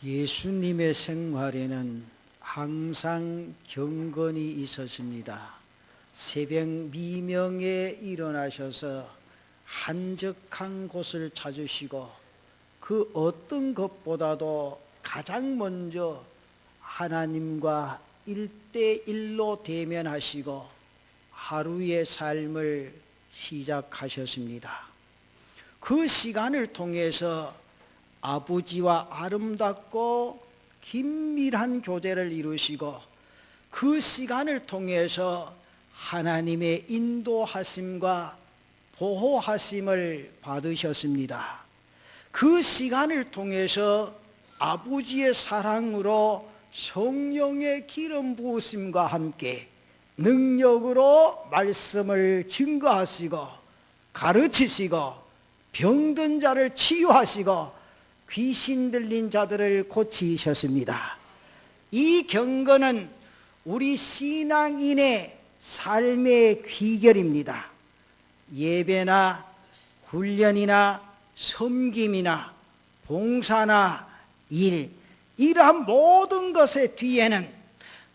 예수님의 생활에는 항상 경건이 있었습니다. 새벽 미명에 일어나셔서 한적한 곳을 찾으시고 그 어떤 것보다도 가장 먼저 하나님과 1대1로 대면하시고 하루의 삶을 시작하셨습니다. 그 시간을 통해서 아버지와 아름답고 긴밀한 교제를 이루시고 그 시간을 통해서 하나님의 인도하심과 보호하심을 받으셨습니다. 그 시간을 통해서 아버지의 사랑으로 성령의 기름 부으심과 함께 능력으로 말씀을 증거하시고 가르치시고 병든 자를 치유하시고 귀신 들린 자들을 고치셨습니다. 이 경건은 우리 신앙인의 삶의 귀결입니다. 예배나 훈련이나 섬김이나 봉사나 일, 이러한 모든 것의 뒤에는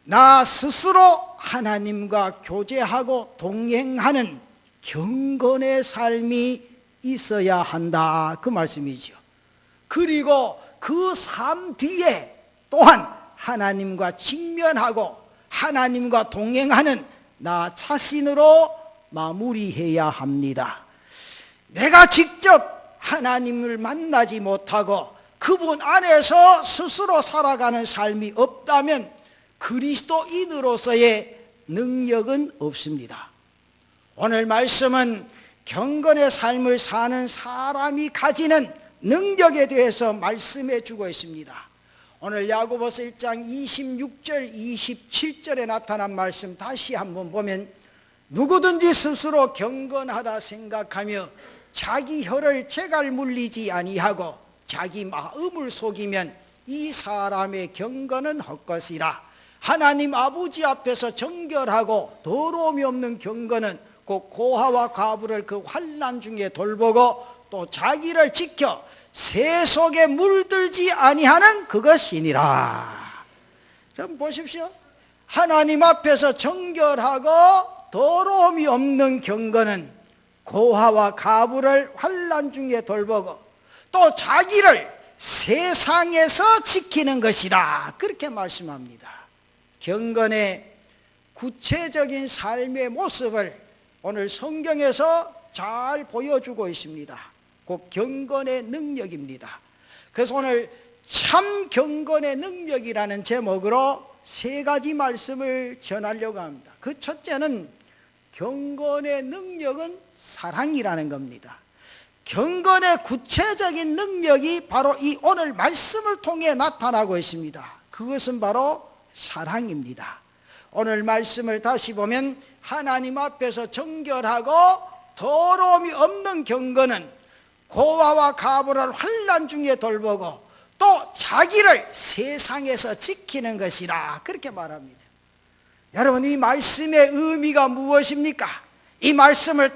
나 스스로 하나님과 교제하고 동행하는 경건의 삶이 있어야 한다, 그 말씀이죠. 그리고 그 삶 뒤에 또한 하나님과 직면하고 하나님과 동행하는 나 자신으로 마무리해야 합니다. 내가 직접 하나님을 만나지 못하고 그분 안에서 스스로 살아가는 삶이 없다면 그리스도인으로서의 능력은 없습니다. 오늘 말씀은 경건의 삶을 사는 사람이 가지는 능력에 대해서 말씀해 주고 있습니다. 오늘 야고보서 1장 26절 27절에 나타난 말씀 다시 한번 보면, 누구든지 스스로 경건하다 생각하며 자기 혀를 재갈 물리지 아니하고 자기 마음을 속이면 이 사람의 경건은 헛것이라. 하나님 아버지 앞에서 정결하고 더러움이 없는 경건은 곧 고아와 과부를 그 환난 중에 돌보고 또 자기를 지켜 새 속에 물들지 아니하는 그것이니라. 그럼 보십시오. 하나님 앞에서 정결하고 더러움이 없는 경건은 고아와 과부를 환난 중에 돌보고 또 자기를 세상에서 지키는 것이라, 그렇게 말씀합니다. 경건의 구체적인 삶의 모습을 오늘 성경에서 잘 보여주고 있습니다. 곧 경건의 능력입니다. 그래서 오늘 참 경건의 능력이라는 제목으로 세 가지 말씀을 전하려고 합니다. 그 첫째는 경건의 능력은 사랑이라는 겁니다. 경건의 구체적인 능력이 바로 이 오늘 말씀을 통해 나타나고 있습니다. 그것은 바로 사랑입니다. 오늘 말씀을 다시 보면 하나님 앞에서 정결하고 더러움이 없는 경건은 고아와 과부를 환난 중에 돌보고 또 자기를 세상에서 지키는 것이라, 그렇게 말합니다. 여러분, 이 말씀의 의미가 무엇입니까? 이 말씀을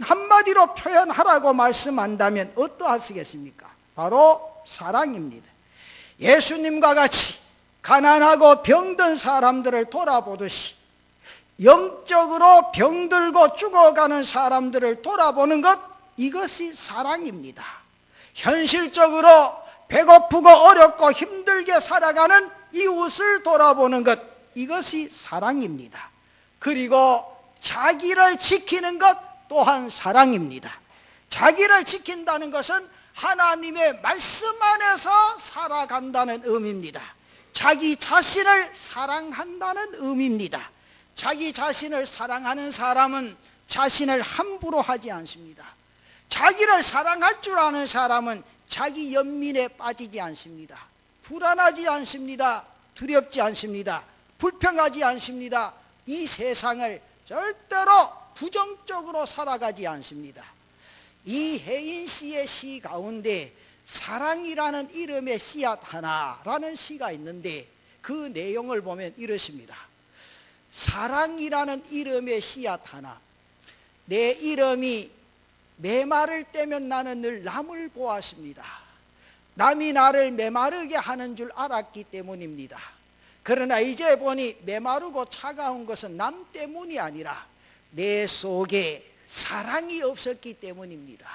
한마디로 표현하라고 말씀한다면 어떠하시겠습니까? 바로 사랑입니다. 예수님과 같이 가난하고 병든 사람들을 돌아보듯이 영적으로 병들고 죽어가는 사람들을 돌아보는 것, 이것이 사랑입니다. 현실적으로 배고프고 어렵고 힘들게 살아가는 이웃을 돌아보는 것, 이것이 사랑입니다. 그리고 자기를 지키는 것 또한 사랑입니다. 자기를 지킨다는 것은 하나님의 말씀 안에서 살아간다는 의미입니다. 자기 자신을 사랑한다는 의미입니다. 자기 자신을 사랑하는 사람은 자신을 함부로 하지 않습니다. 자기를 사랑할 줄 아는 사람은 자기 연민에 빠지지 않습니다. 불안하지 않습니다. 두렵지 않습니다. 불평하지 않습니다. 이 세상을 절대로 부정적으로 살아가지 않습니다. 이혜인 씨의 시 가운데 사랑이라는 이름의 씨앗 하나라는 시가 있는데 그 내용을 보면 이렇습니다. 사랑이라는 이름의 씨앗 하나. 내 이름이 메마를 떼면 나는 늘 남을 보았습니다. 남이 나를 메마르게 하는 줄 알았기 때문입니다. 그러나 이제 보니 메마르고 차가운 것은 남 때문이 아니라 내 속에 사랑이 없었기 때문입니다.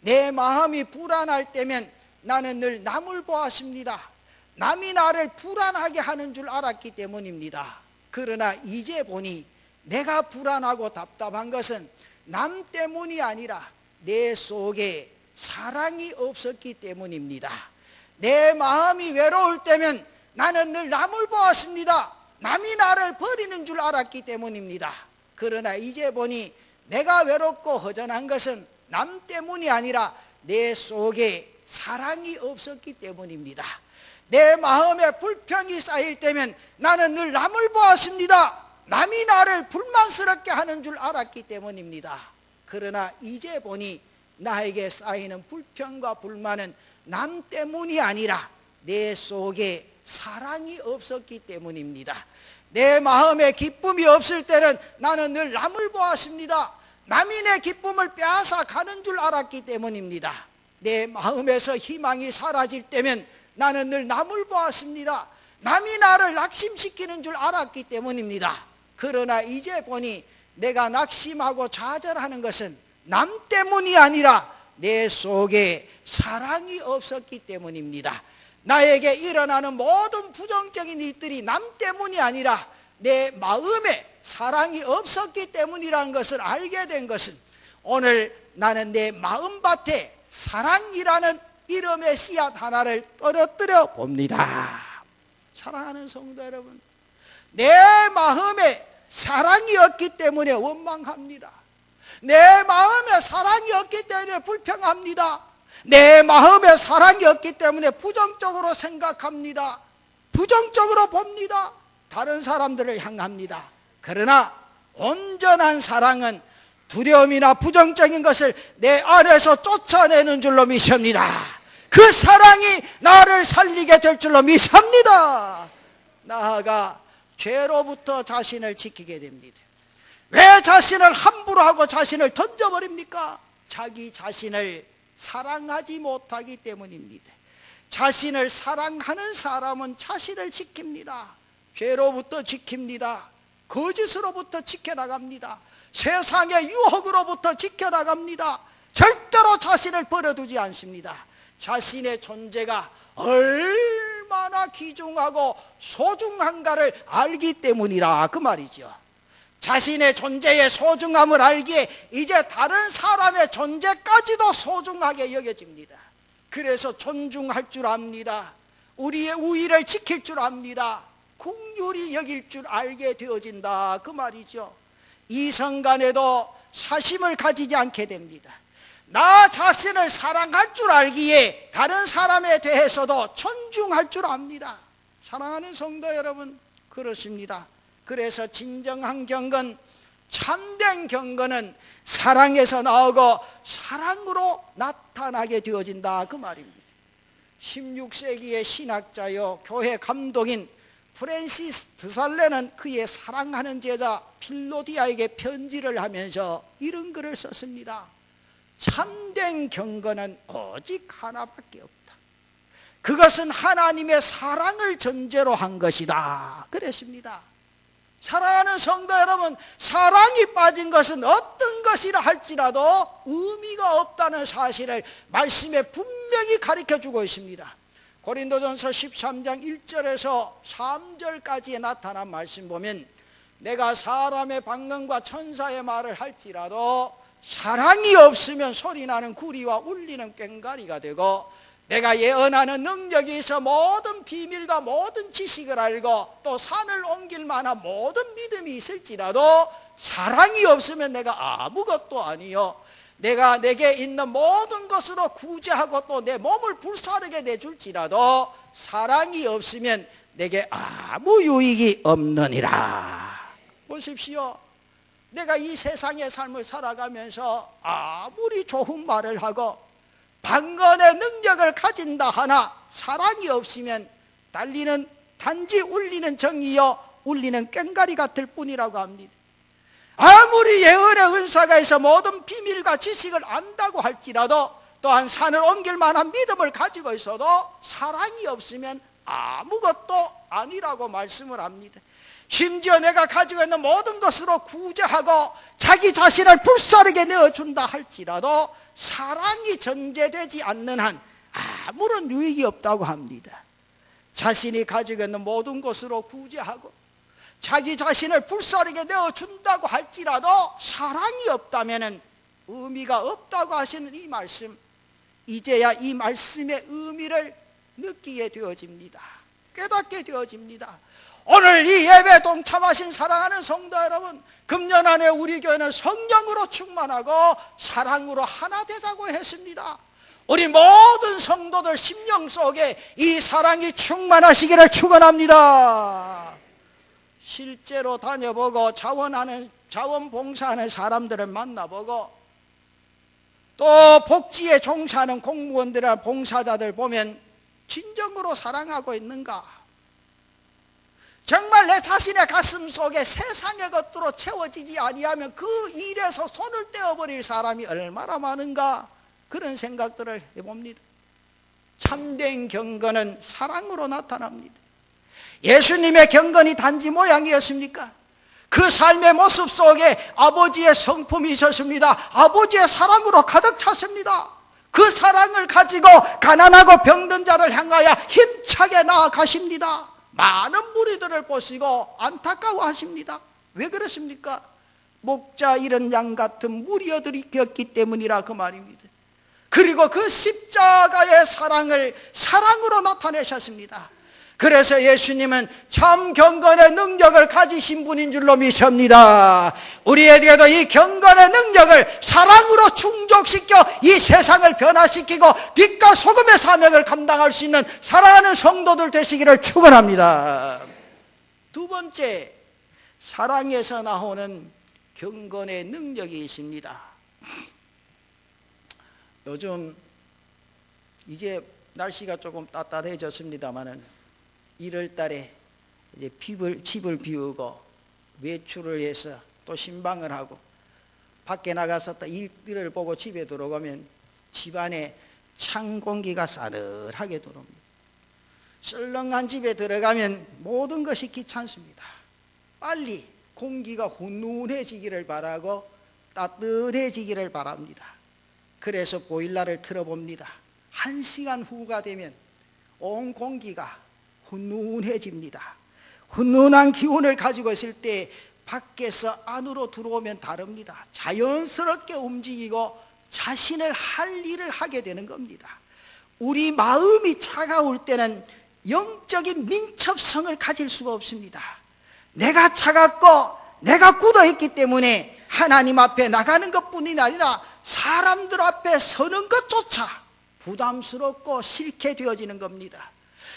내 마음이 불안할 때면 나는 늘 남을 보았습니다. 남이 나를 불안하게 하는 줄 알았기 때문입니다. 그러나 이제 보니 내가 불안하고 답답한 것은 남 때문이 아니라 내 속에 사랑이 없었기 때문입니다. 내 마음이 외로울 때면 나는 늘 남을 보았습니다. 남이 나를 버리는 줄 알았기 때문입니다. 그러나 이제 보니 내가 외롭고 허전한 것은 남 때문이 아니라 내 속에 사랑이 없었기 때문입니다. 내 마음에 불평이 쌓일 때면 나는 늘 남을 보았습니다. 남이 나를 불만스럽게 하는 줄 알았기 때문입니다. 그러나 이제 보니 나에게 쌓이는 불평과 불만은 남 때문이 아니라 내 속에 사랑이 없었기 때문입니다. 내 마음에 기쁨이 없을 때는 나는 늘 남을 보았습니다. 남이 내 기쁨을 빼앗아 가는 줄 알았기 때문입니다. 내 마음에서 희망이 사라질 때면 나는 늘 남을 보았습니다. 남이 나를 낙심시키는 줄 알았기 때문입니다. 그러나 이제 보니 내가 낙심하고 좌절하는 것은 남 때문이 아니라 내 속에 사랑이 없었기 때문입니다. 나에게 일어나는 모든 부정적인 일들이 남 때문이 아니라 내 마음에 사랑이 없었기 때문이라는 것을 알게 된 것은 오늘 나는 내 마음밭에 사랑이라는 이름의 씨앗 하나를 떨어뜨려 봅니다. 사랑하는 성도 여러분, 내 마음에 사랑이 없기 때문에 원망합니다. 내 마음에 사랑이 없기 때문에 불평합니다. 내 마음에 사랑이 없기 때문에 부정적으로 생각합니다. 부정적으로 봅니다. 다른 사람들을 향합니다. 그러나 온전한 사랑은 두려움이나 부정적인 것을 내 안에서 쫓아내는 줄로 믿습니다. 그 사랑이 나를 살리게 될 줄로 믿습니다. 나아가 죄로부터 자신을 지키게 됩니다. 왜 자신을 함부로 하고 자신을 던져버립니까? 자기 자신을 사랑하지 못하기 때문입니다. 자신을 사랑하는 사람은 자신을 지킵니다. 죄로부터 지킵니다. 거짓으로부터 지켜나갑니다. 세상의 유혹으로부터 지켜나갑니다. 절대로 자신을 버려두지 않습니다. 자신의 존재가 얼마나 귀중하고 소중한가를 알기 때문이라 그 말이죠. 자신의 존재의 소중함을 알기에 이제 다른 사람의 존재까지도 소중하게 여겨집니다. 그래서 존중할 줄 압니다. 우리의 우위를 지킬 줄 압니다. 긍휼히 여길 줄 알게 되어진다 그 말이죠. 이성간에도 사심을 가지지 않게 됩니다. 나 자신을 사랑할 줄 알기에 다른 사람에 대해서도 존중할 줄 압니다. 사랑하는 성도 여러분, 그렇습니다. 그래서 진정한 경건, 참된 경건은 사랑에서 나오고 사랑으로 나타나게 되어진다 그 말입니다. 16세기의 신학자요 교회 감독인 프랜시스 드살레는 그의 사랑하는 제자 필로디아에게 편지를 하면서 이런 글을 썼습니다. 참된 경건은 오직 하나밖에 없다. 그것은 하나님의 사랑을 전제로 한 것이다 그랬습니다. 사랑하는 성도 여러분, 사랑이 빠진 것은 어떤 것이라 할지라도 의미가 없다는 사실을 말씀에 분명히 가르쳐주고 있습니다. 고린도전서 13장 1절에서 3절까지에 나타난 말씀 보면 내가 사람의 방언과 천사의 말을 할지라도 사랑이 없으면 소리나는 구리와 울리는 꽹과리가 되고 내가 예언하는 능력이 있어 모든 비밀과 모든 지식을 알고 또 산을 옮길 만한 모든 믿음이 있을지라도 사랑이 없으면 내가 아무것도 아니요 내가 내게 있는 모든 것으로 구제하고 또 내 몸을 불사르게 내줄지라도 사랑이 없으면 내게 아무 유익이 없느니라. 보십시오. 내가 이 세상의 삶을 살아가면서 아무리 좋은 말을 하고 방언의 능력을 가진다 하나 사랑이 없으면 달리는 단지 울리는 정이요 울리는 꽹과리 같을 뿐이라고 합니다. 아무리 예언의 은사가 있어 모든 비밀과 지식을 안다고 할지라도 또한 산을 옮길 만한 믿음을 가지고 있어도 사랑이 없으면 아무것도 아니라고 말씀을 합니다. 심지어 내가 가지고 있는 모든 것으로 구제하고 자기 자신을 불사르게 내어준다 할지라도 사랑이 전제되지 않는 한 아무런 유익이 없다고 합니다. 자신이 가지고 있는 모든 것으로 구제하고 자기 자신을 불사르게 내어준다고 할지라도 사랑이 없다면 의미가 없다고 하시는 이 말씀, 이제야 이 말씀의 의미를 느끼게 되어집니다. 깨닫게 되어집니다. 오늘 이 예배에 동참하신 사랑하는 성도 여러분, 금년 안에 우리 교회는 성령으로 충만하고 사랑으로 하나 되자고 했습니다. 우리 모든 성도들 심령 속에 이 사랑이 충만하시기를 축원합니다. 실제로 다녀보고 자원봉사하는 사람들을 만나보고 또 복지에 종사하는 공무원들이나 봉사자들 보면 진정으로 사랑하고 있는가? 정말 내 자신의 가슴 속에 세상의 것으로 채워지지 아니하면 그 일에서 손을 떼어버릴 사람이 얼마나 많은가? 그런 생각들을 해봅니다. 참된 경건은 사랑으로 나타납니다. 예수님의 경건이 단지 모양이었습니까? 그 삶의 모습 속에 아버지의 성품이 있었습니다. 아버지의 사랑으로 가득 찼습니다. 그 사랑을 가지고 가난하고 병든 자를 향하여 힘차게 나아가십니다. 많은 무리들을 보시고 안타까워하십니다. 왜 그렇습니까? 목자 잃은 양 같은 무리들이었기 때문이라 그 말입니다. 그리고 그 십자가의 사랑을 사랑으로 나타내셨습니다. 그래서 예수님은 참 경건의 능력을 가지신 분인 줄로 믿습니다. 우리에게도 이 경건의 능력을 사랑으로 충족시켜 이 세상을 변화시키고 빛과 소금의 사명을 감당할 수 있는 사랑하는 성도들 되시기를 축원합니다. 두 번째, 사랑에서 나오는 경건의 능력이 있습니다. 요즘 이제 날씨가 조금 따뜻해졌습니다마는 1월 달에 이제 집을 비우고 외출을 해서 또 신방을 하고 밖에 나가서 또 일을 보고 집에 들어가면 집안에 찬 공기가 싸늘하게 들어옵니다. 썰렁한 집에 들어가면 모든 것이 귀찮습니다. 빨리 공기가 훈훈해지기를 바라고 따뜻해지기를 바랍니다. 그래서 보일러를 틀어봅니다. 1시간 후가 되면 온 공기가 훈훈해집니다. 훈훈한 기운을 가지고 있을 때 밖에서 안으로 들어오면 다릅니다. 자연스럽게 움직이고 자신을 할 일을 하게 되는 겁니다. 우리 마음이 차가울 때는 영적인 민첩성을 가질 수가 없습니다. 내가 차갑고 내가 굳어있기 때문에 하나님 앞에 나가는 것뿐이 아니라 사람들 앞에 서는 것조차 부담스럽고 싫게 되어지는 겁니다.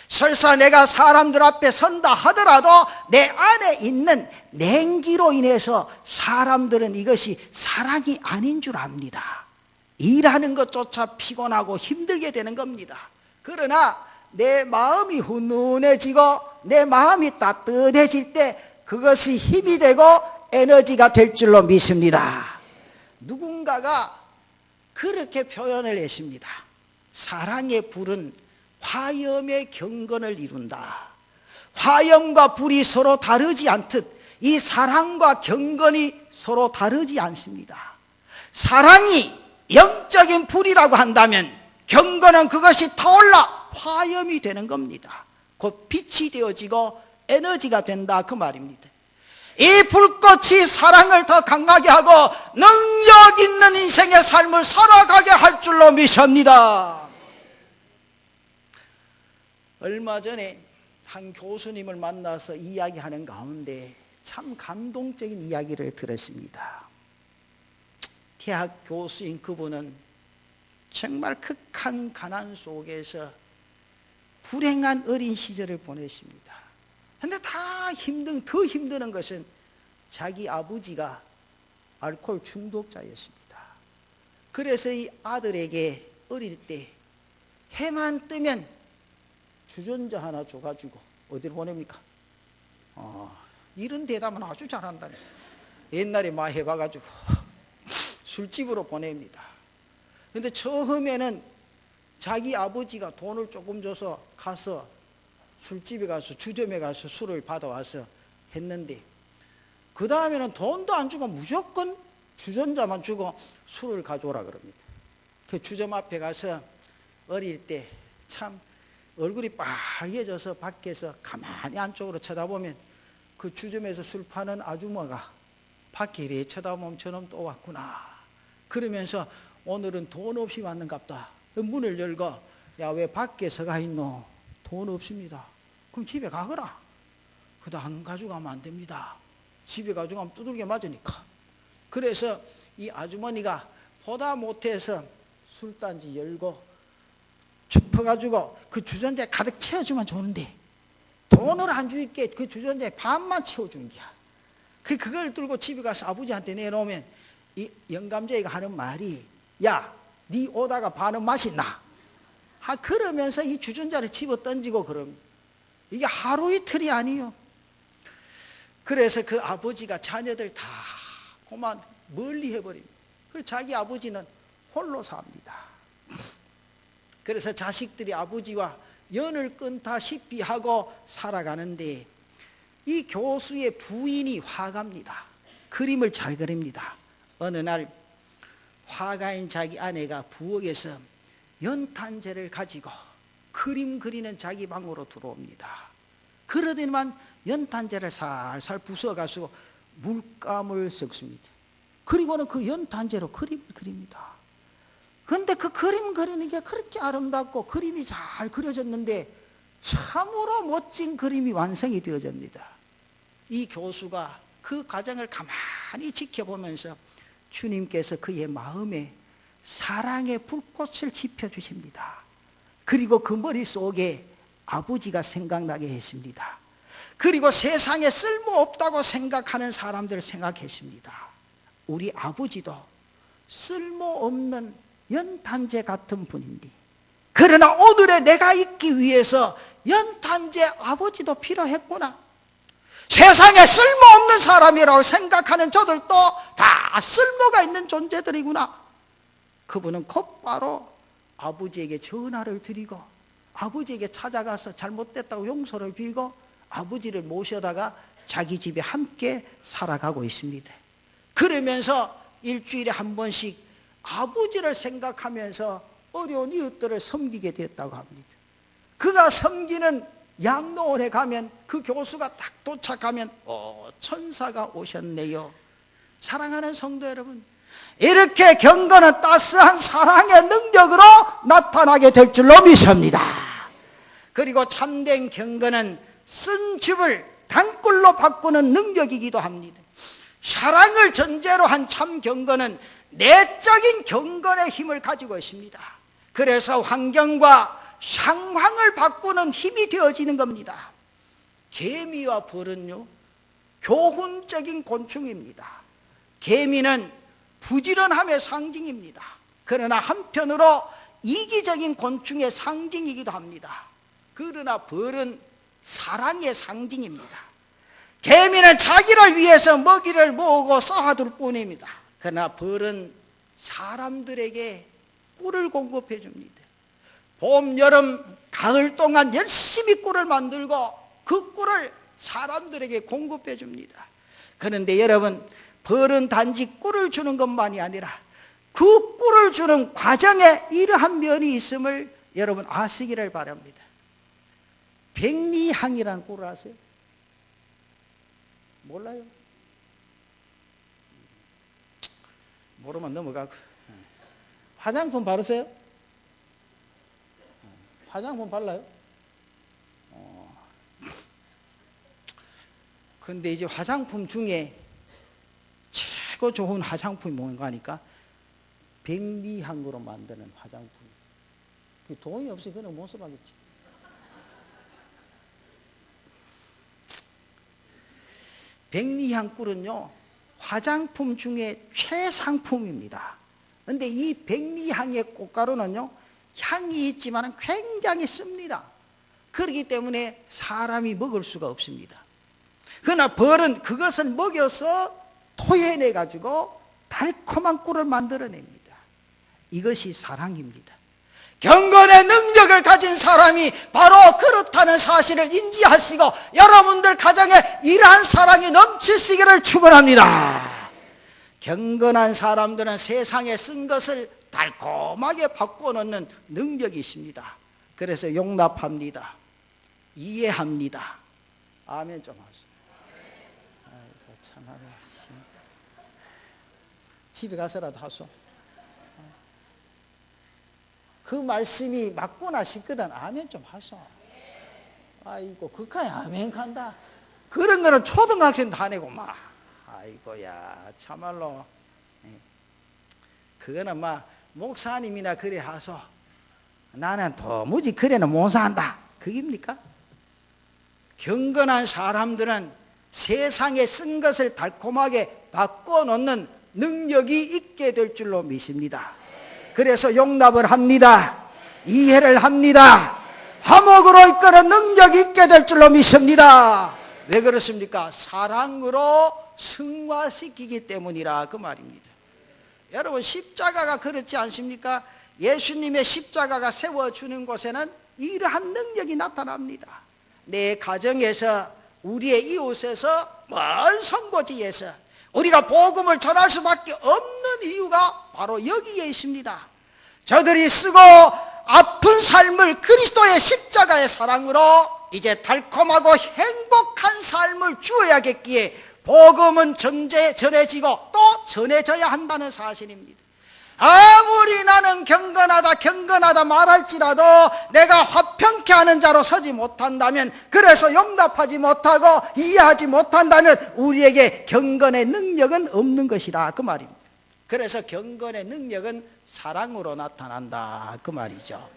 설사 내가 사람들 앞에 선다 하더라도 내 안에 있는 냉기로 인해서 사람들은 이것이 사랑이 아닌 줄 압니다. 일하는 것조차 피곤하고 힘들게 되는 겁니다. 그러나 내 마음이 훈훈해지고 내 마음이 따뜻해질 때 그것이 힘이 되고 에너지가 될 줄로 믿습니다. 누군가가 그렇게 표현을 했습니다. 사랑의 불은 화염의 경건을 이룬다. 화염과 불이 서로 다르지 않듯 이 사랑과 경건이 서로 다르지 않습니다. 사랑이 영적인 불이라고 한다면 경건은 그것이 타올라 화염이 되는 겁니다. 곧 빛이 되어지고 에너지가 된다 그 말입니다. 이 불꽃이 사랑을 더 강하게 하고 능력 있는 인생의 삶을 살아가게 할 줄로 믿습니다. 얼마 전에 한 교수님을 만나서 이야기하는 가운데 참 감동적인 이야기를 들었습니다. 대학 교수인 그분은 정말 극한 가난 속에서 불행한 어린 시절을 보냈습니다. 그런데 더 힘드는 것은 자기 아버지가 알코올 중독자였습니다. 그래서 이 아들에게 어릴 때 해만 뜨면 주전자 하나 줘가지고 어디로 보냅니까? 이런 대답은 아주 잘한다네. 옛날에 많이 해봐가지고 술집으로 보냅니다. 근데 처음에는 자기 아버지가 돈을 조금 줘서 가서 술집에 가서 주점에 가서 술을 받아와서 했는데, 그 다음에는 돈도 안 주고 무조건 주전자만 주고 술을 가져오라 그럽니다. 그 주점 앞에 가서 어릴 때 참 얼굴이 빨개져서 밖에서 가만히 안쪽으로 쳐다보면 그 주점에서 술 파는 아주머니가 밖에 이래 쳐다보면 저놈 또 왔구나 그러면서 오늘은 돈 없이 왔는갑다. 문을 열고, 야, 왜 밖에서 가 있노? 돈 없습니다. 그럼 집에 가거라. 그다 안 가져가면 안 됩니다. 집에 가져가면 두들겨 맞으니까. 그래서 이 아주머니가 보다 못해서 술단지 열고 좁혀가지고 그 주전자에 가득 채워주면 좋은데 돈을 안 주니까 그 주전자에 반만 채워준 거야. 그걸 들고 집에 가서 아버지한테 내놓으면 이 영감쟁이가 하는 말이, 야, 네 오다가 반은 맛있나? 그러면서 이 주전자를 집어 던지고 그럼 이게 하루 이틀이 아니에요. 그래서 그 아버지가 자녀들 다 그만 멀리 해버립니다. 그래서 자기 아버지는 홀로 삽니다. 그래서 자식들이 아버지와 연을 끊다시피 하고 살아가는데, 이 교수의 부인이 화가입니다. 그림을 잘 그립니다. 어느 날 화가인 자기 아내가 부엌에서 연탄재를 가지고 그림 그리는 자기 방으로 들어옵니다. 그러더니만 연탄재를 살살 부숴가지고 물감을 섞습니다. 그리고는 그 연탄재로 그림을 그립니다. 그런데 그 그림 그리는 게 그렇게 아름답고 그림이 잘 그려졌는데 참으로 멋진 그림이 완성이 되어집니다. 이 교수가 그 과정을 가만히 지켜보면서 주님께서 그의 마음에 사랑의 불꽃을 지펴주십니다. 그리고 그 머릿속에 아버지가 생각나게 했습니다. 그리고 세상에 쓸모없다고 생각하는 사람들을 생각했습니다. 우리 아버지도 쓸모없는 연탄재 같은 분인데, 그러나 오늘의 내가 있기 위해서 연탄재 아버지도 필요했구나. 세상에 쓸모없는 사람이라고 생각하는 저들도 다 쓸모가 있는 존재들이구나. 그분은 곧바로 아버지에게 전화를 드리고 아버지에게 찾아가서 잘못됐다고 용서를 빌고 아버지를 모셔다가 자기 집에 함께 살아가고 있습니다. 그러면서 일주일에 한 번씩 아버지를 생각하면서 어려운 이웃들을 섬기게 됐다고 합니다. 그가 섬기는 양로원에 가면 그 교수가 딱 도착하면 천사가 오셨네요. 사랑하는 성도 여러분, 이렇게 경건은 따스한 사랑의 능력으로 나타나게 될 줄로 믿습니다. 그리고 참된 경건은 쓴 즙을 단꿀로 바꾸는 능력이기도 합니다. 사랑을 전제로 한 참 경건은 내적인 경건의 힘을 가지고 있습니다. 그래서 환경과 상황을 바꾸는 힘이 되어지는 겁니다. 개미와 벌은요, 교훈적인 곤충입니다. 개미는 부지런함의 상징입니다. 그러나 한편으로 이기적인 곤충의 상징이기도 합니다. 그러나 벌은 사랑의 상징입니다. 개미는 자기를 위해서 먹이를 모으고 쌓아둘 뿐입니다. 그러나 벌은 사람들에게 꿀을 공급해 줍니다. 봄, 여름, 가을 동안 열심히 꿀을 만들고 그 꿀을 사람들에게 공급해 줍니다. 그런데 여러분, 벌은 단지 꿀을 주는 것만이 아니라 그 꿀을 주는 과정에 이러한 면이 있음을 여러분 아시기를 바랍니다. 백리향이라는 꿀을 아세요? 몰라요? 모르면 넘어가고. 화장품 바르세요? 화장품 발라요? 근데 이제 화장품 중에 최고 좋은 화장품이 뭔가 하니까 백리향으로 만드는 화장품. 돈이 없이 그냥 못 써봤겠지. 백리향 꿀은요, 화장품 중에 최상품입니다. 그런데 이 백리향의 꽃가루는요, 향이 있지만 굉장히 씁니다. 그렇기 때문에 사람이 먹을 수가 없습니다. 그러나 벌은 그것을 먹여서 토해내 가지고 달콤한 꿀을 만들어냅니다. 이것이 사랑입니다. 경건의 능력을 가진 사람이 바로 그렇다는 사실을 인지하시고 여러분들 가정에 이러한 사랑이 넘치시기를 축원합니다. 경건한 사람들은 세상에 쓴 것을 달콤하게 바꿔놓는 능력이 있습니다. 그래서 용납합니다. 이해합니다. 아멘 좀 하세요. 아이고 참하네. 집에 가서라도 하소. 그 말씀이 맞구나 싶거든. 아멘 좀 하소. 아이고 그까지 아멘 간다. 그런 거는 초등학생도 안 해고 막. 아이고야 참말로. 그거는 막 목사님이나 그래 하소. 나는 도무지 그래는 못 산다. 그깁니까? 경건한 사람들은 세상에 쓴 것을 달콤하게 바꿔놓는 능력이 있게 될 줄로 믿습니다. 그래서 용납을 합니다. 이해를 합니다. 화목으로 이끄는 능력이 있게 될 줄로 믿습니다. 왜 그렇습니까? 사랑으로 승화시키기 때문이라 그 말입니다. 여러분 십자가가 그렇지 않습니까? 예수님의 십자가가 세워주는 곳에는 이러한 능력이 나타납니다. 내 가정에서, 우리의 이웃에서, 먼 선고지에서 우리가 복음을 전할 수밖에 없는 이유가 바로 여기에 있습니다. 저들이 쓰고 아픈 삶을 그리스도의 십자가의 사랑으로 이제 달콤하고 행복한 삶을 주어야겠기에 복음은 전해지고 또 전해져야 한다는 사실입니다. 아무리 나는 경건하다 말할지라도 내가 화평케 하는 자로 서지 못한다면, 그래서 용납하지 못하고 이해하지 못한다면 우리에게 경건의 능력은 없는 것이다 그 말입니다. 그래서 경건의 능력은 사랑으로 나타난다 그 말이죠.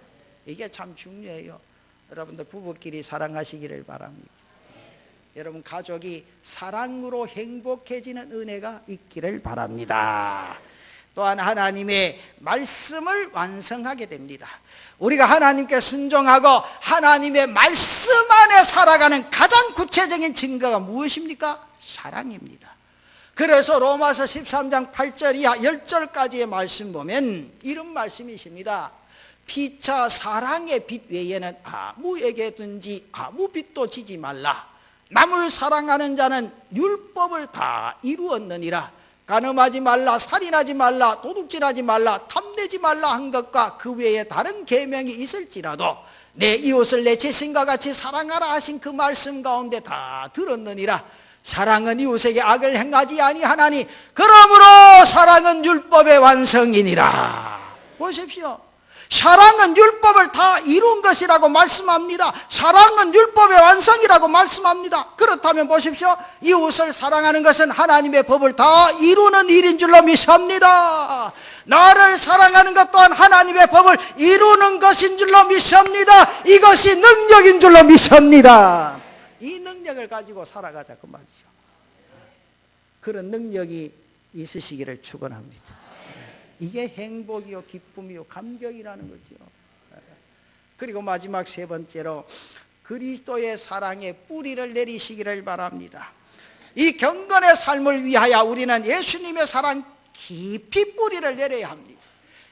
이게 참 중요해요. 여러분들 부부끼리 사랑하시기를 바랍니다. 여러분 가족이 사랑으로 행복해지는 은혜가 있기를 바랍니다. 또한 하나님의 말씀을 완성하게 됩니다. 우리가 하나님께 순종하고 하나님의 말씀 안에 살아가는 가장 구체적인 증거가 무엇입니까? 사랑입니다. 그래서 로마서 13장 8절 이하 10절까지의 말씀 보면 이런 말씀이 있습니다. 피차 사랑의 빛 외에는 아무에게든지 아무 빛도 지지 말라. 남을 사랑하는 자는 율법을 다 이루었느니라. 간음하지 말라, 살인하지 말라, 도둑질하지 말라, 탐내지 말라 한 것과 그 외에 다른 계명이 있을지라도 내 이웃을 내 자신과 같이 사랑하라 하신 그 말씀 가운데 다 들었느니라. 사랑은 이웃에게 악을 행하지 아니하나니 그러므로 사랑은 율법의 완성이니라. 보십시오. 사랑은 율법을 다 이룬 것이라고 말씀합니다. 사랑은 율법의 완성이라고 말씀합니다. 그렇다면 보십시오. 이웃을 사랑하는 것은 하나님의 법을 다 이루는 일인 줄로 믿습니다. 나를 사랑하는 것 또한 하나님의 법을 이루는 것인 줄로 믿습니다. 이것이 능력인 줄로 믿습니다. 이 능력을 가지고 살아가자 그 말이죠. 그런 능력이 있으시기를 축원합니다. 이게 행복이요 기쁨이요 감격이라는 거죠. 그리고 마지막 세 번째로 그리스도의 사랑에 뿌리를 내리시기를 바랍니다. 이 경건의 삶을 위하여 우리는 예수님의 사랑 깊이 뿌리를 내려야 합니다.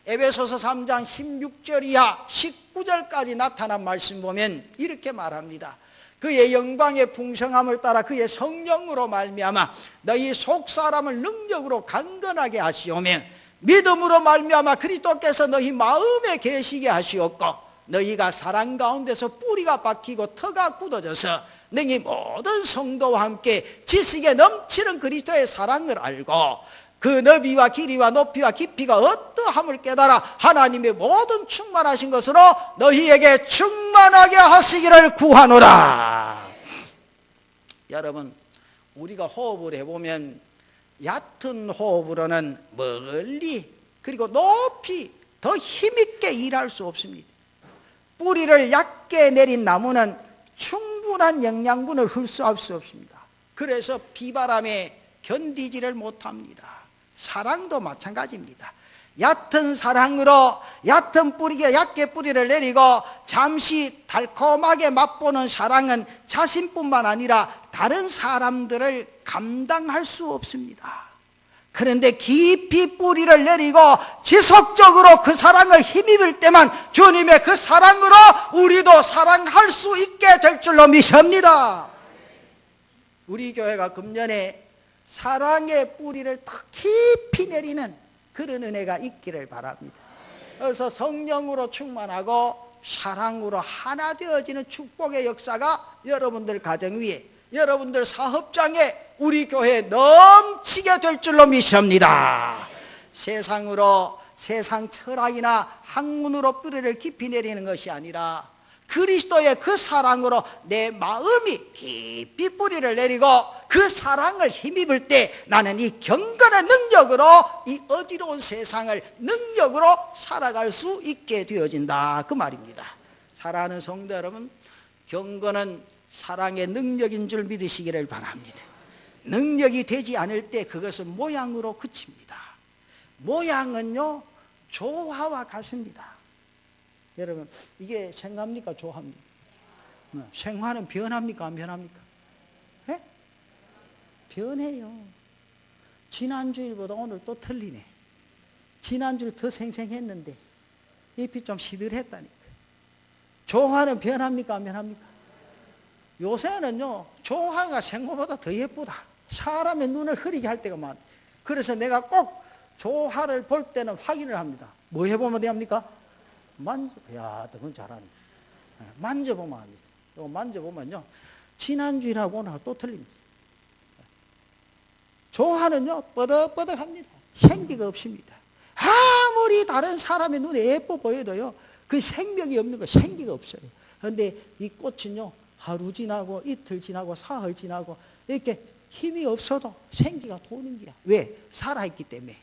에베소서 3장 16절 이하 19절까지 나타난 말씀 보면 이렇게 말합니다. 그의 영광의 풍성함을 따라 그의 성령으로 말미암아 너희 속사람을 능력으로 강건하게 하시오며 믿음으로 말미암아 그리스도께서 너희 마음에 계시게 하시었고 너희가 사랑 가운데서 뿌리가 박히고 터가 굳어져서 너희 모든 성도와 함께 지식에 넘치는 그리스도의 사랑을 알고 그 너비와 길이와 높이와 깊이가 어떠함을 깨달아 하나님의 모든 충만하신 것으로 너희에게 충만하게 하시기를 구하노라. 여러분 우리가 호흡을 해보면 얕은 호흡으로는 멀리 그리고 높이 더 힘있게 일할 수 없습니다. 뿌리를 얕게 내린 나무는 충분한 영양분을 흡수할 수 없습니다. 그래서 비바람에 견디지를 못합니다. 사랑도 마찬가지입니다. 얕은 사랑으로 얕은 뿌리에 얕게 뿌리를 내리고 잠시 달콤하게 맛보는 사랑은 자신뿐만 아니라 다른 사람들을 감당할 수 없습니다. 그런데 깊이 뿌리를 내리고 지속적으로 그 사랑을 힘입을 때만 주님의 그 사랑으로 우리도 사랑할 수 있게 될 줄로 믿습니다. 우리 교회가 금년에 사랑의 뿌리를 더 깊이 내리는 그런 은혜가 있기를 바랍니다. 그래서 성령으로 충만하고 사랑으로 하나 되어지는 축복의 역사가 여러분들 가정 위에, 여러분들 사업장에, 우리 교회에 넘치게 될 줄로 믿습니다. 세상 철학이나 학문으로 뿌리를 깊이 내리는 것이 아니라 그리스도의 그 사랑으로 내 마음이 깊이 뿌리를 내리고 그 사랑을 힘입을 때 나는 이 경건의 능력으로 이 어지러운 세상을 능력으로 살아갈 수 있게 되어진다, 그 말입니다. 사랑하는 성도 여러분, 경건은 사랑의 능력인 줄 믿으시기를 바랍니다. 능력이 되지 않을 때 그것은 모양으로 그칩니다. 모양은요 조화와 같습니다. 여러분, 이게 생화입니까 조화입니까? 생화는 변합니까 안 변합니까? 예? 변해요. 지난주일보다 오늘 또 틀리네. 지난주를 더 생생했는데 잎이 좀 시들했다니까. 조화는 변합니까 안 변합니까? 요새는요 조화가 생화보다 더 예쁘다. 사람의 눈을 흐리게 할 때가 많아. 그래서 내가 꼭 조화를 볼 때는 확인을 합니다. 뭐 해보면 됩니까? 야, 그건 잘하네. 만져보면 합니다. 이거 만져보면요 지난주일하고 오늘 또 틀립니다. 조화는요 뻐덕뻐덕합니다. 생기가 없습니다. 아무리 다른 사람의 눈에 예뻐 보여도요 그 생명이 없는 거, 생기가 없어요. 그런데 이 꽃은요 하루 지나고 이틀 지나고 사흘 지나고 이렇게 힘이 없어도 생기가 도는 거야. 왜? 살아있기 때문에.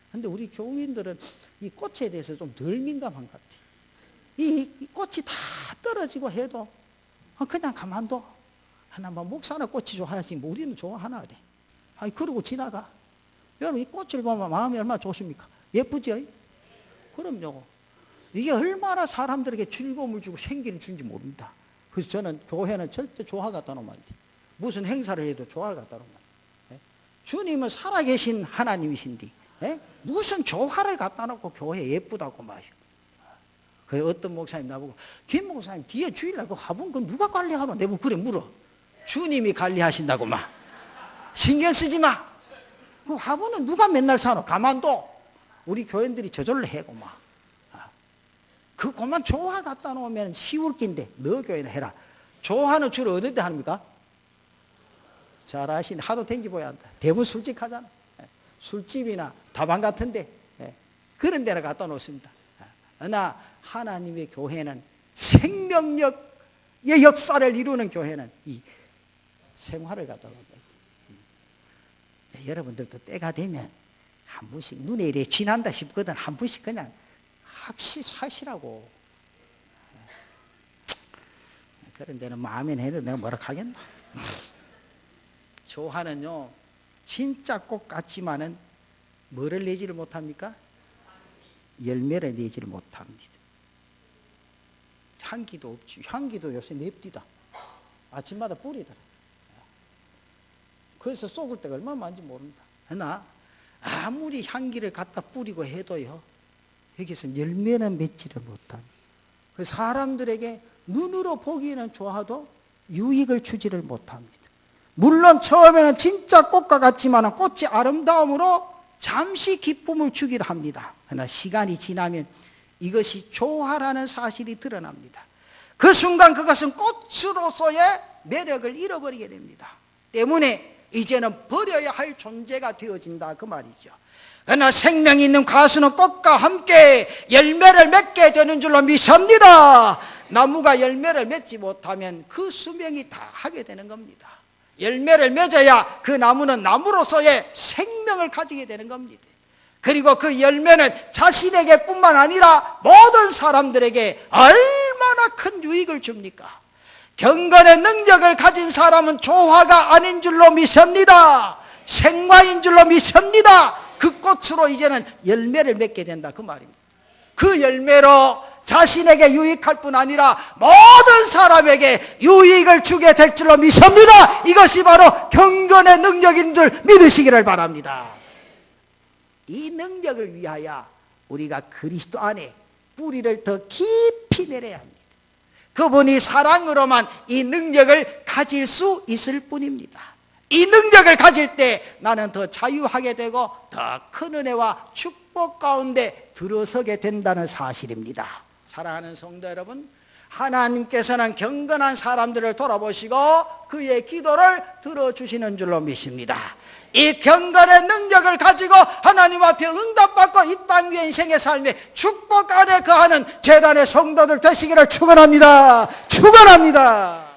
그런데 우리 교인들은 이 꽃에 대해서 좀 덜 민감한 것 같아요. 이 꽃이 다 떨어지고 해도 그냥 가만둬. 하나만 목사나 꽃이 좋아하지 뭐 우리는 좋아하나 돼. 아니 그러고 지나가. 여러분 이 꽃을 보면 마음이 얼마나 좋습니까? 예쁘죠? 그럼요. 이게 얼마나 사람들에게 즐거움을 주고 생기를 주는지 모릅니다. 그래서 저는 교회는 절대 조화 갖다 놓으면 안 돼. 무슨 행사를 해도 조화를 갖다 놓으면 안 돼. 주님은 살아계신 하나님이신데 무슨 조화를 갖다 놓고 교회 예쁘다고 말이요. 그래서 어떤 목사님 나보고 김 목사님 뒤에 주일날 그 화분 그 누가 관리하노? 내가 그래 물어. 주님이 관리하신다고 막. 신경 쓰지 마. 그 화분은 누가 맨날 사노? 가만둬. 우리 교인들이 저절로 해고 막. 그것만 조화 갖다 놓으면 쉬울 낀데 너 교회는 해라. 조화는 주로 어디 때 합니까? 잘 아시네. 하도 댕기보야 한다. 대부분 술집 하잖아. 술집이나 다방 같은데 그런 데를 갖다 놓습니다. 그러나 하나님의 교회는 생명력의 역사를 이루는 교회는 이 생화를 갖다 놓습니다. 여러분들도 때가 되면 한 번씩 눈에 이래 쥐난다 싶거든 한 번씩 그냥 하시라고. 그런 데는 마음에 해도 내가 뭐라 하겠나. 조화는요 진짜 꽃 같지만은 뭐를 내지를 못합니까? 열매를 내지를 못합니다. 향기도 없지. 향기도 요새 냅디다. 아침마다 뿌리더라. 그래서 쏘글 때가 얼마나 많은지 모릅니다. 그러나 아무리 향기를 갖다 뿌리고 해도요 여기서 열매는 맺지를 못합니다. 그 사람들에게 눈으로 보기에는 좋아도 유익을 주지를 못합니다. 물론 처음에는 진짜 꽃과 같지만 꽃이 아름다움으로 잠시 기쁨을 주기도 합니다. 그러나 시간이 지나면 이것이 조화라는 사실이 드러납니다. 그 순간 그것은 꽃으로서의 매력을 잃어버리게 됩니다. 때문에 이제는 버려야 할 존재가 되어진다 그 말이죠. 그러나 생명이 있는 가수는 꽃과 함께 열매를 맺게 되는 줄로 믿습니다. 나무가 열매를 맺지 못하면 그 수명이 다 하게 되는 겁니다. 열매를 맺어야 그 나무는 나무로서의 생명을 가지게 되는 겁니다. 그리고 그 열매는 자신에게 뿐만 아니라 모든 사람들에게 얼마나 큰 유익을 줍니까? 경건의 능력을 가진 사람은 조화가 아닌 줄로 믿습니다. 생화인 줄로 믿습니다. 그 꽃으로 이제는 열매를 맺게 된다 그 말입니다. 그 열매로 자신에게 유익할 뿐 아니라 모든 사람에게 유익을 주게 될 줄로 믿습니다. 이것이 바로 경건의 능력인 줄 믿으시기를 바랍니다. 이 능력을 위하여 우리가 그리스도 안에 뿌리를 더 깊이 내려야 합니다. 그분이 사랑으로만 이 능력을 가질 수 있을 뿐입니다. 이 능력을 가질 때 나는 더 자유하게 되고 더 큰 은혜와 축복 가운데 들어서게 된다는 사실입니다. 사랑하는 성도 여러분, 하나님께서는 경건한 사람들을 돌아보시고 그의 기도를 들어주시는 줄로 믿습니다. 이 경건의 능력을 가지고 하나님 앞에 응답받고 이 땅 위의 인생의 삶에 축복 안에 거하는 제단의 성도들 되시기를 축원합니다. 축원합니다.